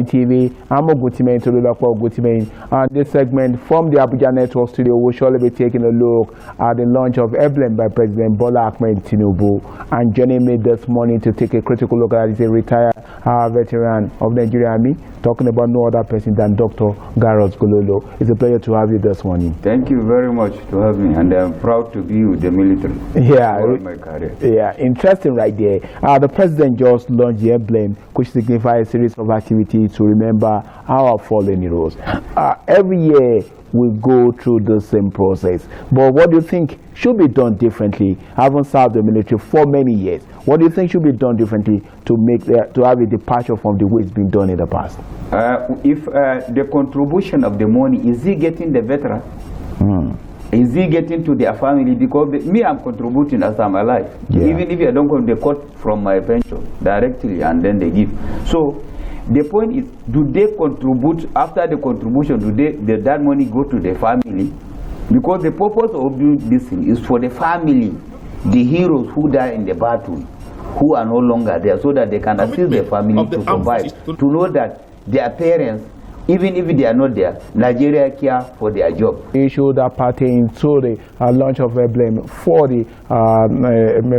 TV. I'm Ogutimehin Tolulapa Ogutimehin, and this segment from the Abuja Network Studio will surely be taking a look at the launch of Emblem by President Bola Ahmed Tinubu. And joining me this morning to take a critical look at it is a retired veteran of Nigerian Army, talking about no other person than Dr. Garros Gololo. It's a pleasure to have you this morning. Thank you very much to have me, and I'm proud to be with the military. Yeah, all my career. Yeah, interesting right there. The president just launched the Emblem, which signifies a series of activities to remember our fallen heroes. Every year we go through the same process, but what do you think should be done differently? I haven't served the military for many years. What do you think should be done differently to have a departure from the way it's been done in the past? If the contribution of the money, is he getting the veteran? Is he getting to their family? Because me, I'm contributing as I'm alive. Yeah. Even if I don't go, they cut from my pension directly and then they give. So the point is, do they contribute? After the contribution, that money go to the family? Because the purpose of doing this thing is for the family, the heroes who die in the battle, who are no longer there, so that they can assist their family to survive, to know that their parents, even if they are not there, Nigeria care for their job. Issue that pertains to the launch of Emblem for the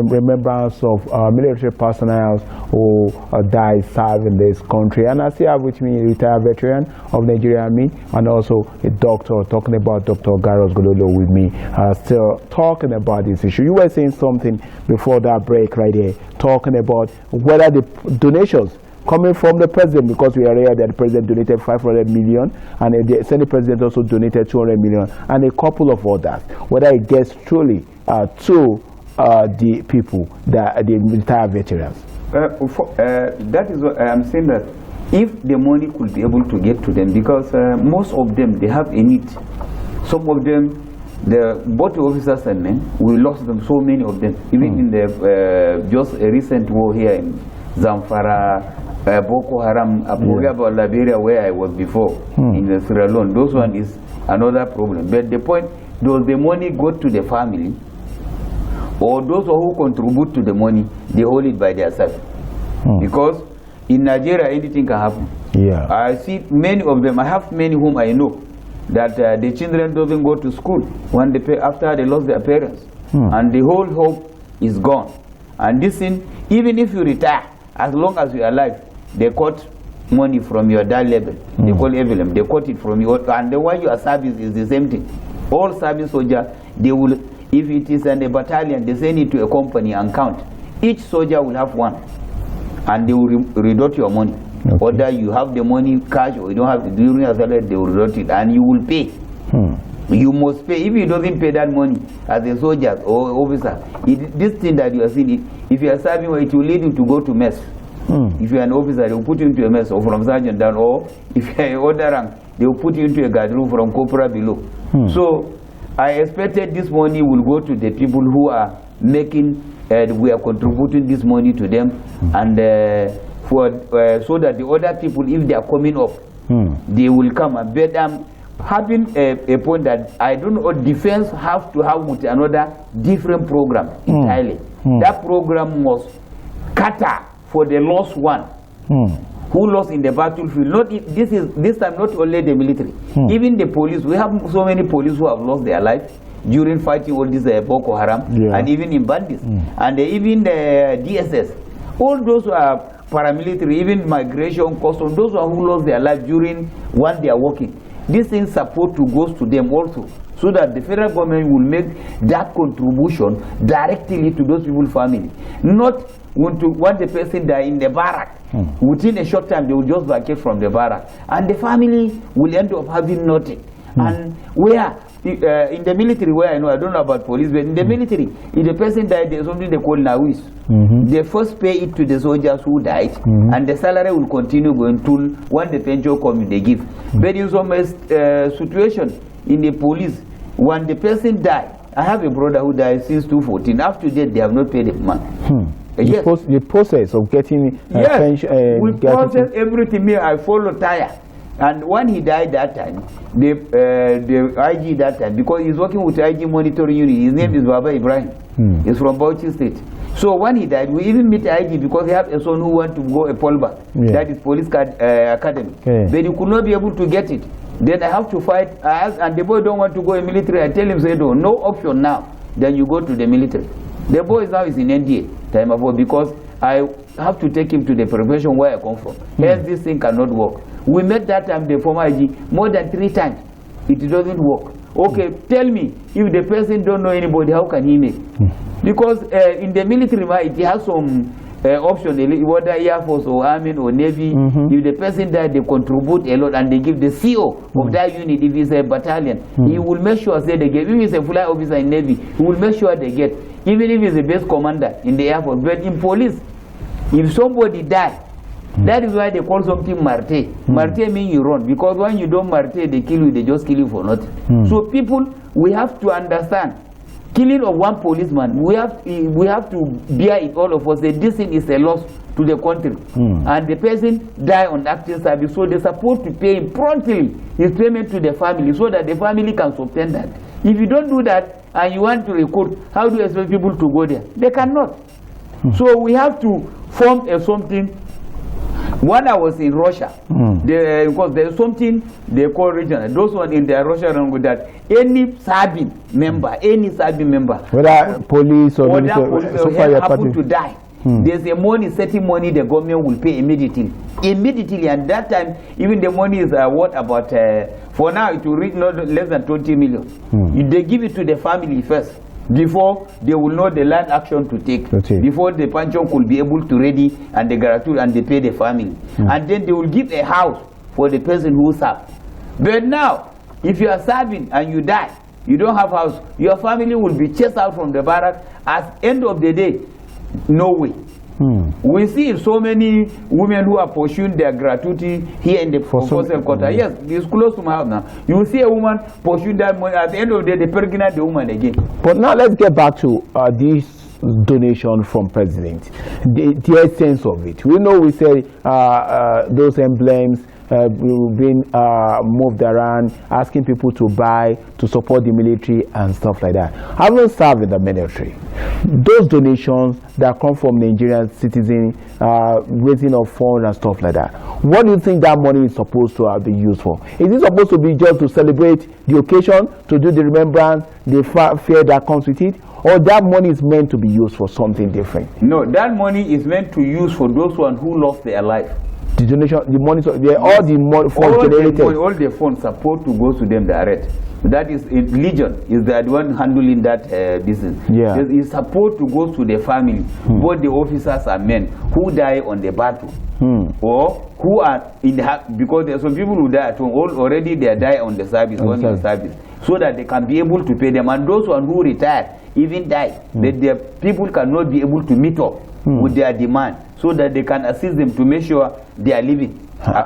remembrance of military personnel who died serving this country. And I still have with me a retired veteran of Nigerian Army and also a doctor, talking about Dr. Garros Gololo with me, still talking about this issue. You were saying something before that break right here, talking about whether the donations coming from the president, because we are aware that the president donated 500 million and the Senate president also donated 200 million and a couple of others, whether it gets truly to the people, the retired veterans. That is what I am saying, that if the money could be able to get to them, because most of them, they have a need. Some of them, both the officers and men, we lost them, so many of them, even in the just a recent war here in Zamfara, Boko Haram, about Liberia, where I was before, in the Sierra Leone. Those one is another problem. But the point, does the money go to the family, or those who contribute to the money, they hold it by themselves? Because in Nigeria, anything can happen. Yeah. I see many of them. I have many whom I know that the children doesn't go to school when after they lost their parents, and the whole hope is gone. And this thing, even if you retire, as long as you are alive, they cut money from your dad level. They call Emblem. They cut it from you, and the one you are serving is the same thing. All service soldiers, they will, if it is in a battalion, they send it to a company and count. Each soldier will have one, and they will reduce your money. Whether you have the money cash or you don't have it during your salary, they will reduce it, and you will pay. You must pay. If you don't pay that money as a soldier or officer, this thing that you are seeing, if you are serving, it will lead you to go to mess. If you are an officer, they will put you into a mess, or from sergeant down, or if you are a other rank, they will put you into a guard room from corporal below. So I expected this money will go to the people who are making, we are contributing this money to them, and so that the other people, if they are coming up, they will come. And bet having a point that I don't know, defense have to have with another different program entirely. That program must cater for the lost one, who lost in the battlefield. Not this time, not only the military, even the police. We have so many police who have lost their life during fighting all this Boko Haram, and even in bandits, and even the DSS. All those who are paramilitary, even migration, custom, those who lost their life during when they are working. This thing support to goes to them also, so that the federal government will make that contribution directly to those people's family. Not want the person die in the barrack. Within a short time, they will just vacate from the barrack, and the family will end up having nothing. And where in the military, where I don't know about police, but in the military, if the person died, there's something they call nawis. They first pay it to the soldiers who died, and the salary will continue going till when the pension comes, they give. But in some situation in the police, when the person died, I have a brother who died since 2014. After that, they have not paid him money. Yes. The process of getting pension, we process everything. Me, I follow tire. And when he died that time, the IG that time, because he's working with IG monitoring unit, his name is Baba Ibrahim. He's from Bauchi State. So when he died, we even meet IG because he have a son who want to go a Polba, that is police academy. But he could not be able to get it. Then I have to fight, and the boy don't want to go in military. I tell him, say, no option now. Then you go to the military. The boy now is in NDA, time of war, because I have to take him to the profession where I come from. Else this thing cannot work. We met that time, the former IG, more than 3 times. It doesn't work. Okay, tell me, if the person don't know anybody, how can he make? Because in the military, it has some option, whether Air Force or Army or Navy. If the person died, they contribute a lot and they give the CO of that unit. If it's a battalion, he will make sure say they get. If it's a flight officer in Navy, he will make sure they get. Even if it's a base commander in the Air Force. But in police, if somebody dies, that is why they call something Marte. Marte means you run, because when you don't Marte, they kill you, they just kill you for nothing. So people, we have to understand, killing of one policeman, we have to bear it, all of us, that this thing is a loss to the country. And the person die on active service, so they're supposed to pay him promptly his payment to the family, so that the family can sustain that. If you don't do that, and you want to recruit, how do you expect people to go there? They cannot. So we have to form something. When I was in Russia, because there's something they call regional. Those one in the Russia with that any Serbian member, whether police or happen to die, there's a money, certain money the government will pay immediately. And that time, even the money is what about, for now it will reach not less than 20 million. They give it to the family first, before they will know the land action to take, before the pension could be able to ready and the gratuity and they pay the family. And then they will give a house for the person who served. But now, if you are serving and you die, you don't have house, your family will be chased out from the barrack. At end of the day, no way. We see so many women who are pursuing their gratuity here in the Fossil Quarter. Yes, it's close to my house now. You will see a woman pursuing that money. At the end of the day, they pregnant the woman again. But now let's get back to this donation from President. The essence of it. We know we say those emblems being moved around, asking people to buy, to support the military and stuff like that. Having served in the military, those donations that come from Nigerian citizens, raising of funds and stuff like that, what do you think that money is supposed to be used for? Is it supposed to be just to celebrate the occasion, to do the remembrance, the fair that comes with it? Or that money is meant to be used for something different? No, that money is meant to use for those ones who lost their life. The donation, the money, all the funds generated. All the funds supposed to go to them direct. That is, Legion is the one handling that business. It's supposed to go to the family. Both the officers and men who die on the battle, or who are in the because there are some people who die at home already. They die on the service, so that they can be able to pay them. And those one who retired, even die, that their people cannot be able to meet up with their demand, so that they can assist them to make sure they are living,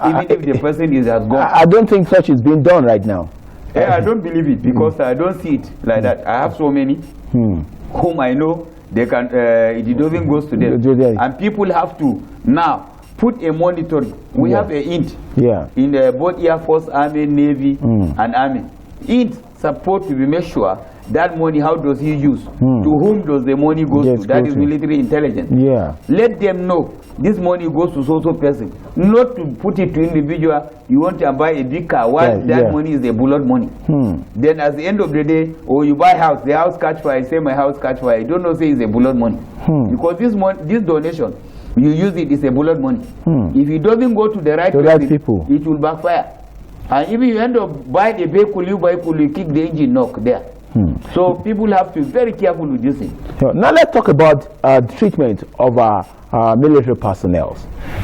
even if the person has gone. I don't think such is being done right now. I don't believe it, because I don't see it like that. I have so many whom I know they can. It doesn't go to them, and people have to now put a monitoring. We have a int in both Air Force, Army, Navy, and Army. Int support to be make sure that money, how does he use? To whom does the money go to? That is military intelligence. Let them know this money goes to so person. Not to put it to individual. You want to buy a big car, that money is a bullet money. Then at the end of the day, or you buy house, the house catch fire, say my house catch fire. You don't know, say it's a bullet money. Because this donation, you use it, it's a bullet money. If it doesn't go to the right people, it will backfire. And if you end up buying a vehicle, you kick the engine knock there. So people have to be very careful with this thing. Now let's talk about the treatment of our military personnel.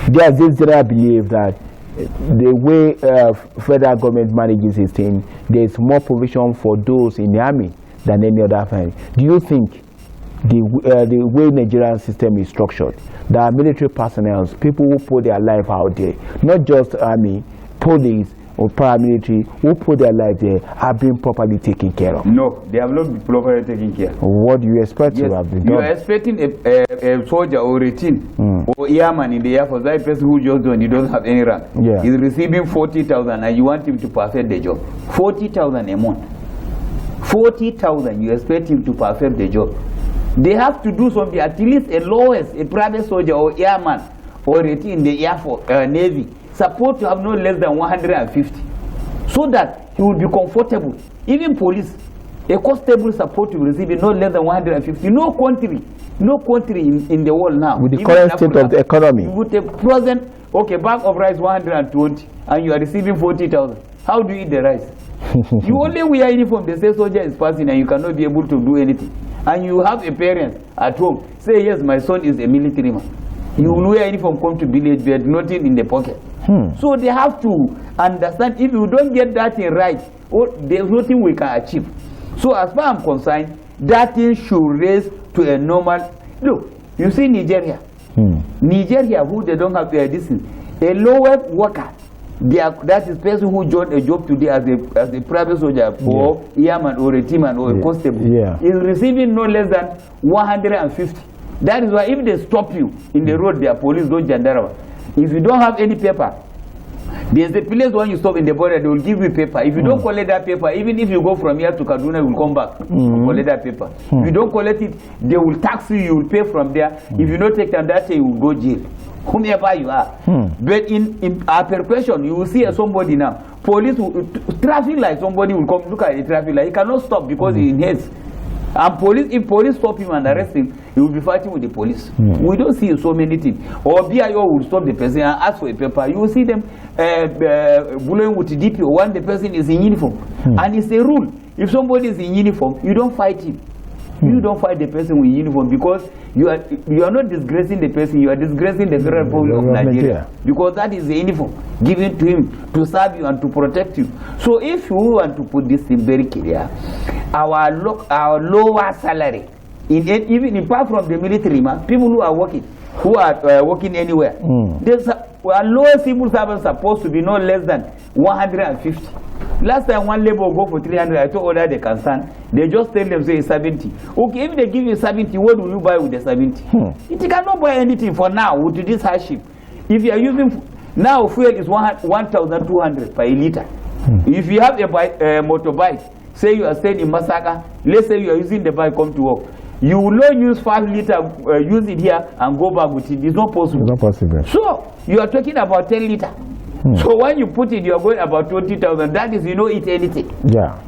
There's this general belief that the way federal government manages its thing, there's more provision for those in the army than any other family. Do you think the way Nigerian system is structured, that military personnel, people who put their life out there, not just army, police, or paramilitary, who put their life there, have been properly taken care of? No, they have not been properly taken care of. What do you expect to have been done? You are expecting a soldier or a team or airman in the Air Force, that person who just joined, he doesn't have any rank. He's receiving 40,000 and you want him to perfect the job. 40,000 a month. 40,000, you expect him to perfect the job. They have to do something, at least a lowest, a private soldier or airman or a team in the Air Force, Navy, supposed to have no less than 150, so that he will be comfortable. Even police, a constable supposed to receive no less than 150. No country in the world now. With the current state of the economy. With the present, okay, bag of rice 120, and you are receiving 40,000. How do you eat the rice? You only wear uniform, they say soldier is passing and you cannot be able to do anything. And you have a parent at home, say yes, my son is a military man. You will wear uniform, come to village, but nothing in the pocket. So they have to understand, if you don't get that thing right, there's nothing we can achieve. So as far as I'm concerned, that thing should raise to a normal. Look, you see Nigeria. Nigeria, who they don't have this thing, a lower worker, that is person who joined a job today as a private soldier or airman or a teamman or a constable is receiving no less than 150. That is why if they stop you in the road, their police don't gendarme. If you don't have any paper, there's a place when you stop in the border, they will give you paper. If you don't collect that paper, even if you go from here to Kaduna, you will come back to collect that paper. If you don't collect it, they will tax you, you will pay from there. If you don't take them that day, you will go jail. Whomever you are. But in our profession, you will see somebody now, police, traffic light, somebody will come, look at the traffic light, he cannot stop because he inhales. And police, if police stop him and arrest him, he will be fighting with the police. We don't see so many things. Or BIO will stop the person and ask for a paper. You will see them blowing with the DPO when the person is in uniform. And it's a rule. If somebody is in uniform, you don't fight him. You don't fight the person with uniform, because you are not disgracing the person, you are disgracing the Federal Republic of Nigeria. Because that is the uniform given to him to serve you and to protect you. So if you want to put this thing very clear, our lower salary, even apart from the military man, people who are working anywhere, our lower civil servants are supposed to be no less than 150. Last time one labor go for 300, I told order they can stand. They just tell them say 70. Okay, if they give you 70, what will you buy with the 70? It cannot buy anything for now with this hardship. If you are using now, fuel is 1,200 per liter. If you have a motorbike, say you are staying in Masaka, let's say you are using the bike come to work, you will not use 5 liters, use it here and go back with it. It's not possible. It's not possible. So you are talking about 10 liters. So when you put it, you are going about 20,000. That is, you don't eat anything.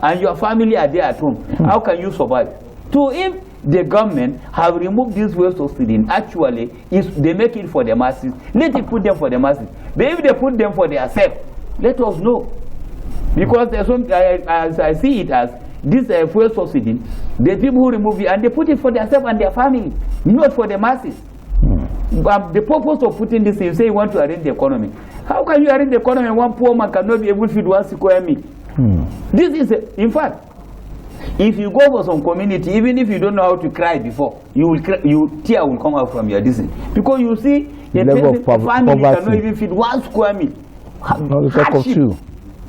And your family are there at home. How can you survive? So if the government have removed this fuel subsidy, actually, they make it for the masses. Let it put them for the masses. But if they put them for themselves, let us know. Because there's some, as I see it as, this fuel subsidy, the people who remove it, and they put it for themselves and their family, not for the masses. The purpose of putting this, you say you want to arrange the economy. How can you arrange the economy when one poor man cannot be able to feed 1 square meal? This is, in fact, if you go for some community, even if you don't know how to cry before, tear will come out from your distance. Because you see, a family cannot even feed 1 square meal.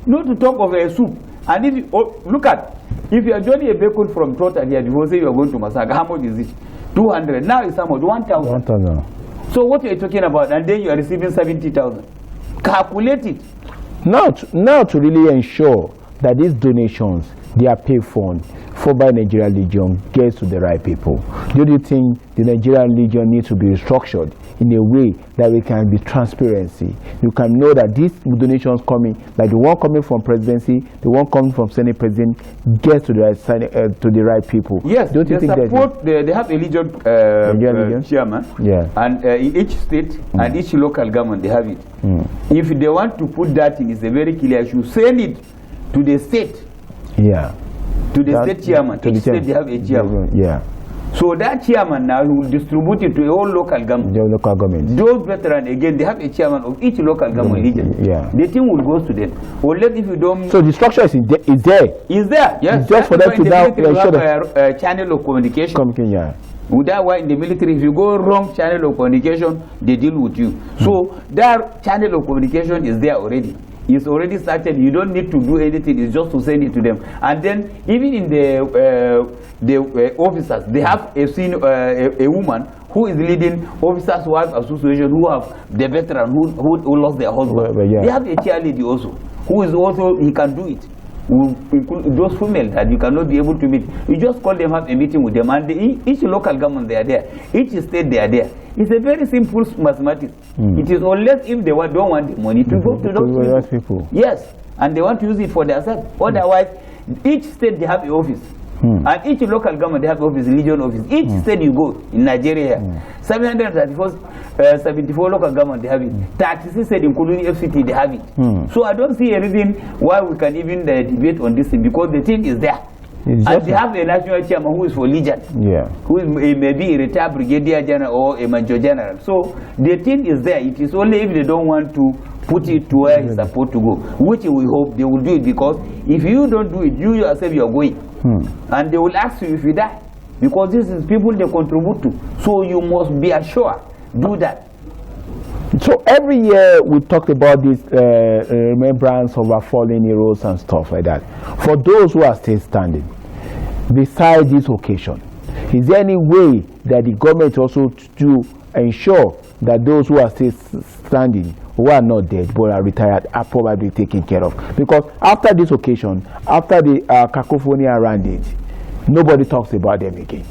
Not to talk of a soup. And if you look at, if you are joining a vehicle from Total here, you will say you are going to Masaka, how much is it? 200. Now it's how much? 1,000. So what are you talking about? And then you are receiving 70,000. Calculate it. Now to really ensure that these donations, they are paid for by Nigerian Legion, gets to the right people. Do you think the Nigerian Legion needs to be restructured in a way that we can be transparency? You can know that these donations coming, like the one coming from presidency, the one coming from Senate president, gets to the right people. Yes, don't you think support, they have a Legion chairman, and in each state and each local government they have it. If they want to put that in, it's a very clear issue. Send it to the state. To the state chairman. Each state they have a chairman. So that chairman now will distribute it to all local government. Those veterans again, they have a chairman of each local government region. The thing will go to them. Or let if you don't. So the structure is there. Is there? Yes. It's just for them to now have a channel of communication. That why in the military, if you go wrong channel of communication, they deal with you. So that channel of communication is there already. It's already started. You don't need to do anything. It's just to send it to them. And then even in the officers, they have a woman who is leading Officers' Wives Association, who have the veteran who lost their husband. They have a chair lady also, who is also, he can do it. will include those females that you cannot be able to meet. You just call them, have a meeting with them, and each local government they are there, each state they are there. It's a very simple mathematics. It is unless if they don't want the money to go to those people. Yes, and they want to use it for themselves. Otherwise, each state they have an office. And each local government they have office, region office. Each state you go in Nigeria, 74 local government they have it. 36 state including FCT they have it. So I don't see a reason why we can even debate on this thing, because the thing is there. And they have a national chairman who is for legion, who is maybe a retired brigadier general or a major general. So the thing is there. It is only if they don't want to put it to where it's supposed to go, which we hope they will do it, because if you don't do it, you yourself you are going. And they will ask you if you die, because this is people they contribute to. So you must be assured, do that. So every year we talk about this remembrance of our fallen heroes and stuff like that. For those who are still standing, besides this occasion, is there any way that the government also to ensure that those who are still standing, who are not dead but are retired, are probably taken care of? Because after this occasion, after the cacophony around it, nobody talks about them again.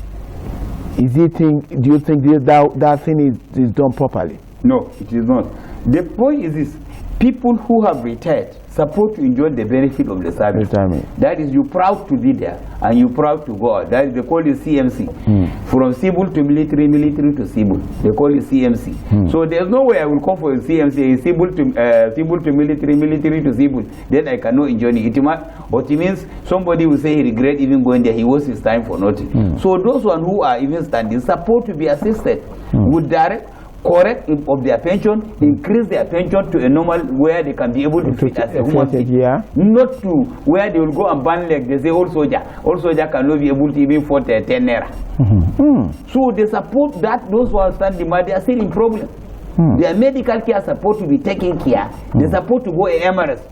Do you think that thing is done properly? No, it is not. The point is this: people who have retired supposed to enjoy the benefit of the service. That is, you proud to be there and you proud to go out. That is, they call it CMC. From civil to military, military to civil. They call it CMC. So there's no way I will come for a CMC, civil to military, military to civil. Then I cannot enjoy it. But it means somebody will say he regret even going there. He wastes his time for nothing. So those one who are even standing supposed to be assisted with direct correct of their pension, increase their pension to a normal where they can be able to fit as a human being. Not to where they will go and ban like they say old soldier cannot be able to even afford 10 naira. So they support that those who are standing, they are still in problem. Their medical care is supposed to be taken care. They supposed to go Emirates,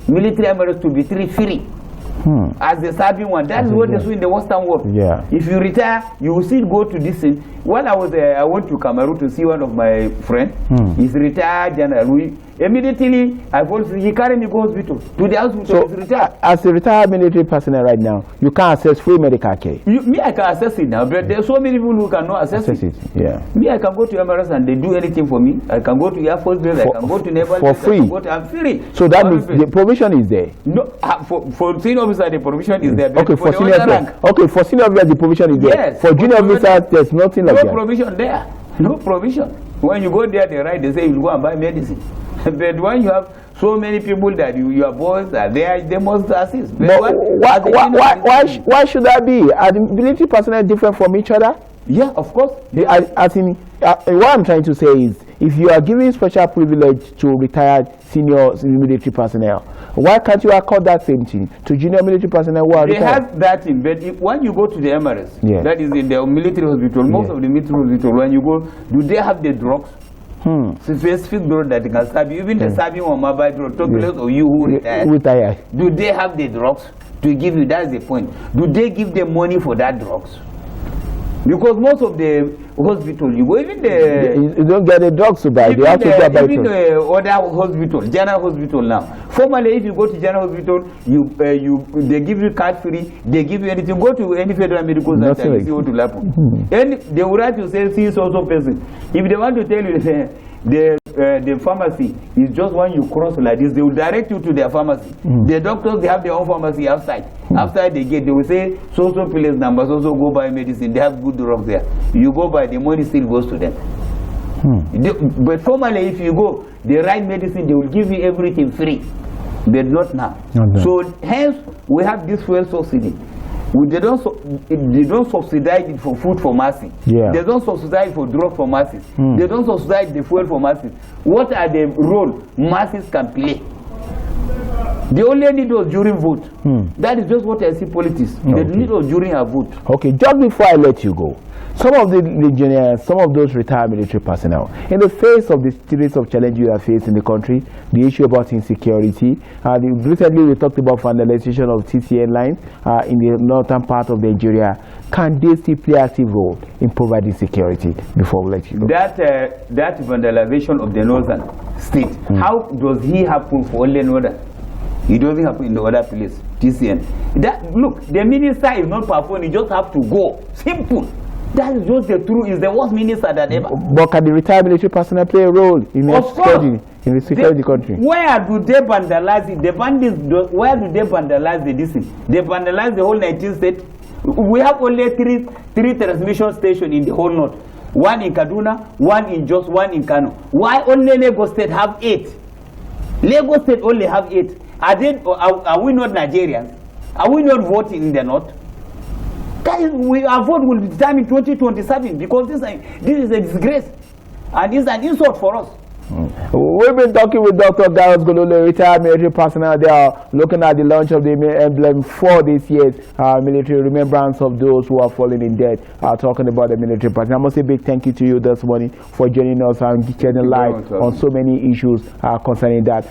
military Emirates, to be free. As the serving one. That is what they do in the Western world. If you retire, you will still go to this thing. When I went to Cameroon to see one of my friends. He's retired general. Immediately, he carried me to hospital. To the hospital, so he's retired. As a retired military personnel right now, you can't access free medical care. Me, I can access it now, but there are so many people who cannot access it. Me, I can go to Emirates and they do anything for me. I can go to Air Force Base, I can go to Naval for free. I'm free. So that means the provision is there. No, for senior officer, the provision is there. Okay, for senior officer, the provision is there. Yes, for junior officers, there's nothing like that. No provision there. No provision. When you go there, they say you go and buy medicine. But when you have so many people that your boys are there, they must assist. But why should that be? Are the military personnel different from each other? Yeah, of course. What I'm trying to say is, if you are giving special privilege to retired senior military personnel, why can't you accord that same thing to junior military personnel who are retired? They have that thing, but when you go to the Emirates, that is in the military hospital, most of the military hospital, when you go, do they have the drugs? Specific drug that can serve you, even the serving on mobile drug, talk less of you who retired. Do they have the drugs to give you? That's the point. Do they give them money for that drugs? Because most of the hospitals, you go, even you don't get the drugs to buy. They have to buy even the other hospital, general hospital now. Formerly, if you go to general hospital, they give you card free. They give you anything. Go to any federal medical center, you see what will happen. And they will write to say, see so person. If they want to tell you the pharmacy is just when you cross like this, they will direct you to their pharmacy. The doctors, they have their own pharmacy outside. Outside they will say, so place numbers, also go buy medicine. They have good drugs there. You go buy, the money still goes to them. But formerly, if you go, they write medicine, they will give you everything free. But not now. So hence, we have this fuel subsidy. They don't subsidize it for food for masses. They don't subsidize it for drug for masses. They don't subsidize the fuel for masses. What are the role masses can play? They only need us during vote. That is just what I see politics. They need us during a vote. Okay, just before I let you go, some of the legionnaires, some of those retired military personnel, in the face of the series of challenges you have faced in the country, the issue about insecurity, recently we talked about vandalization of TCN lines in the northern part of Nigeria. Can they still play an active role in providing security? Before we let you go, that vandalization of the northern state, how does he happen for only northern? It doesn't happen in the other place. TCN. Look, the minister is not performing, you just have to go. Simple. That is just the truth. Is the worst minister that ever. But can the retired military personnel play a role in the security of the country? Where do they vandalize it? The bandits, where do they vandalize the DC? They vandalize the whole 19th state. We have only three transmission stations in the whole north. One in Kaduna, one in Jos, one in Kano. Why only Lagos State have 8? Lagos State only have 8. Are we not Nigerians? Are we not voting in the north? Guys, our vote will be determined 2027 because this is a disgrace and it's an insult for us. We've been talking with Dr. Garros Gololo, retired military personnel. They are looking at the launch of the emblem for this year's military remembrance of those who are fallen in death. Talking about the military personnel. I must say a big thank you to you this morning for joining us and shedding light on so many issues concerning that.